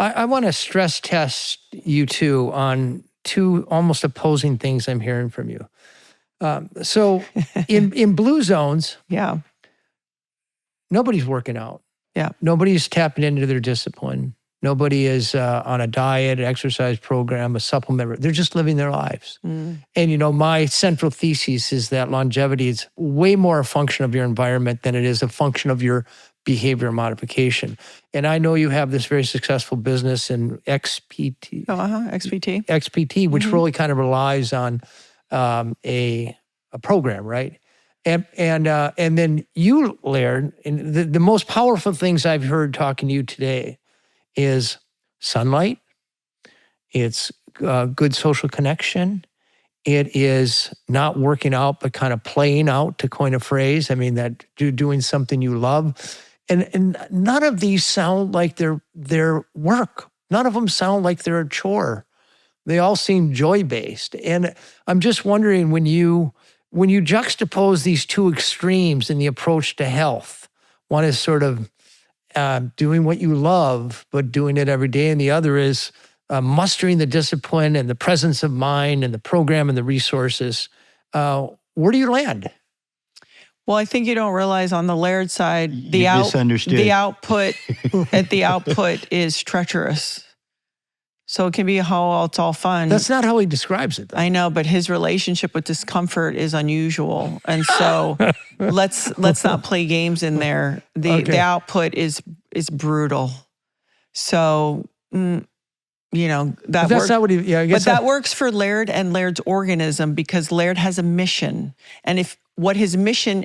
I want to stress test you two on two almost opposing things I'm hearing from you. So in blue zones, Yeah. nobody's working out. Yeah. Nobody's tapping into their discipline. Nobody is on a diet, an exercise program, a supplement. They're just living their lives. Mm. And, my central thesis is that longevity is way more a function of your environment than it is a function of your behavior modification. And I know you have this very successful business in XPT. XPT. XPT, which really kind of relies on a program, right? And then you, Laird, and the most powerful things I've heard talking to you today is sunlight. It's good social connection. It is not working out, but kind of playing out, to coin a phrase. I mean, that doing something you love. And none of these sound like they're work. None of them sound like they're a chore. They all seem joy-based. And I'm just wondering, when you juxtapose these two extremes in the approach to health, one is sort of doing what you love, but doing it every day, and the other is mustering the discipline and the presence of mind and the program and the resources. Where do you land? Well, I think you don't realize on the Laird side, misunderstood. The output at the output is treacherous. So it can be how it's all fun. That's not how he describes it, though. I know, but his relationship with discomfort is unusual. And so let's not play games in there. The output is brutal. So, that that's works. Not what he, I guess but that works for Laird and Laird's organism, because Laird has a mission. And if what his mission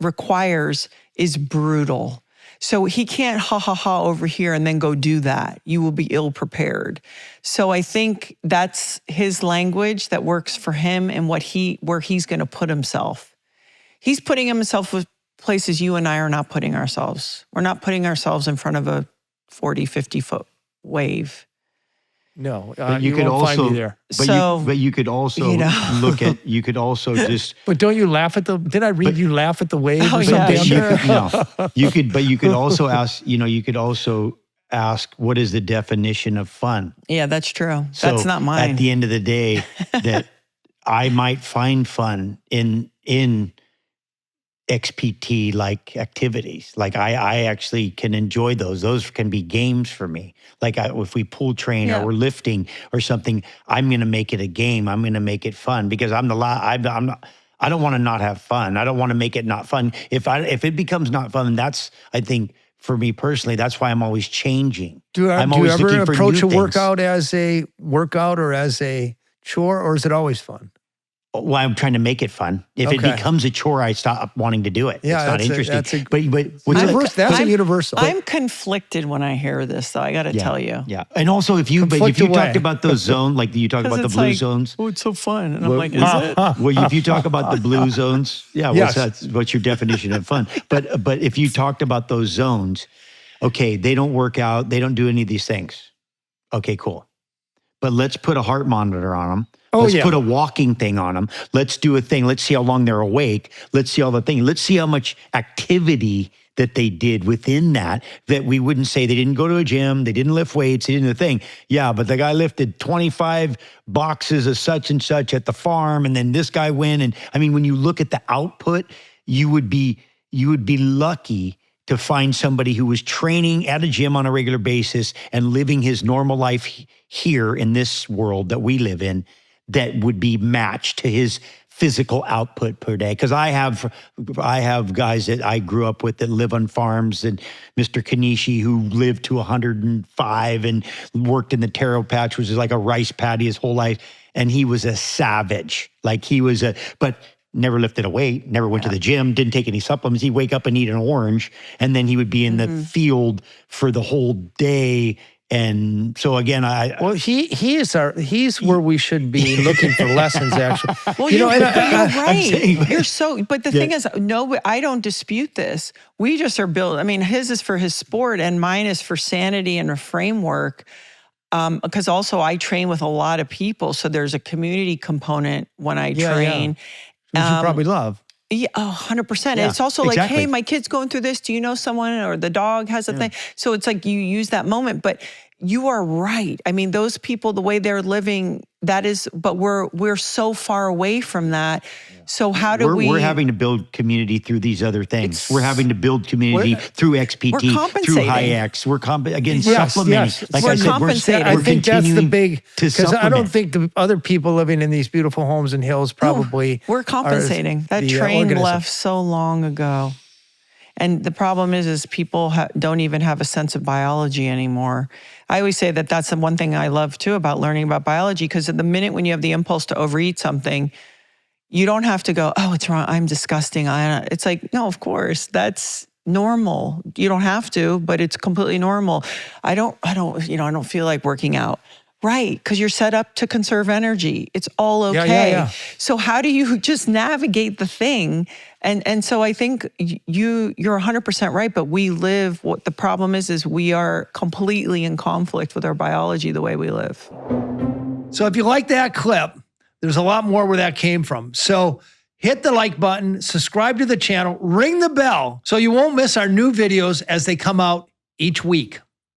requires is brutal. So he can't over here and then go do that. You will be ill prepared. So I think that's his language that works for him and where he's going to put himself. He's putting himself with places you and I are not putting ourselves. We're not putting ourselves in front of a 40, 50-foot wave. No, but you could also find me there. But you could also look at. You could also just. But don't you laugh at the? Did I read you laugh at the wave or something? You could. But you could also ask. You could also ask, what is the definition of fun? Yeah, that's true. That's not mine. At the end of the day, that I might find fun in XPT-like activities. Like I actually can enjoy those. Those can be games for me. Like if we pull train or we're lifting or something, I'm going to make it a game. I'm going to make it fun, because I don't want to not have fun. I don't want to make it not fun. If it becomes not fun, that's, I think, for me personally, that's why I'm always changing. Do you ever approach a workout as a workout or as a chore, or is it always fun? Well, I'm trying to make it fun. If it becomes a chore, I stop wanting to do it. Yeah, it's not interesting. That's a universal. I'm conflicted when I hear this, though. I got to tell you. Yeah, and also if you talked about those zones, like you talk about the blue zones. Oh, it's so fun, and I'm like, is it? Well, if you talk about the blue zones, what's your definition of fun? But if you talked about those zones, okay, they don't work out, they don't do any of these things. Okay, cool. But let's put a heart monitor on them. Let's put a walking thing on them. Let's do a thing. Let's see how long they're awake. Let's see all the things. Let's see how much activity that they did within that we wouldn't say they didn't go to a gym, they didn't lift weights, they didn't do a thing. Yeah, but the guy lifted 25 boxes of such and such at the farm, and then this guy went. And I mean, when you look at the output, you would be lucky to find somebody who was training at a gym on a regular basis and living his normal life here in this world that we live in, that would be matched to his physical output per day. Because I have guys that I grew up with that live on farms, and Mr. Kanishi, who lived to 105 and worked in the taro patch, which is like a rice paddy his whole life. And he was a savage. Like but never lifted a weight, never went to the gym, didn't take any supplements. He'd wake up and eat an orange, and then he would be in the field for the whole day. And so again, he's where we should be looking for lessons, actually. Well, you're right. But the thing is, no, I don't dispute this. We just are built. I mean, his is for his sport, and mine is for sanity and a framework. Because also I train with a lot of people, so there's a community component when I train. Which you probably love. Yeah, 100%. Yeah, it's also like, hey, my kid's going through this. Do you know someone? Or the dog has a thing. So it's like you use that moment. But You are right. I mean, those people, the way they're living, that is, but we're so far away from that. So how do we're having to build community through these other things. We're having to build community through XPT, through HiX. We're supplementing. Yes. Like we're I said, compensating. I think that's the big, because I don't think the other people living in these beautiful homes and hills probably we're compensating. That train left so long ago. And the problem is people don't even have a sense of biology anymore. I always say that that's the one thing I love too about learning about biology, because at the minute when you have the impulse to overeat something, you don't have to go, oh, it's wrong, I'm disgusting. It's like, no, of course, that's normal. You don't have to, but it's completely normal. I don't feel like working out. Right, because you're set up to conserve energy. It's all okay. Yeah. So how do you just navigate the thing? And so I think you're 100% right, but we live, what the problem is we are completely in conflict with our biology the way we live. So if you like that clip, there's a lot more where that came from. So hit the like button, subscribe to the channel, ring the bell so you won't miss our new videos as they come out each week.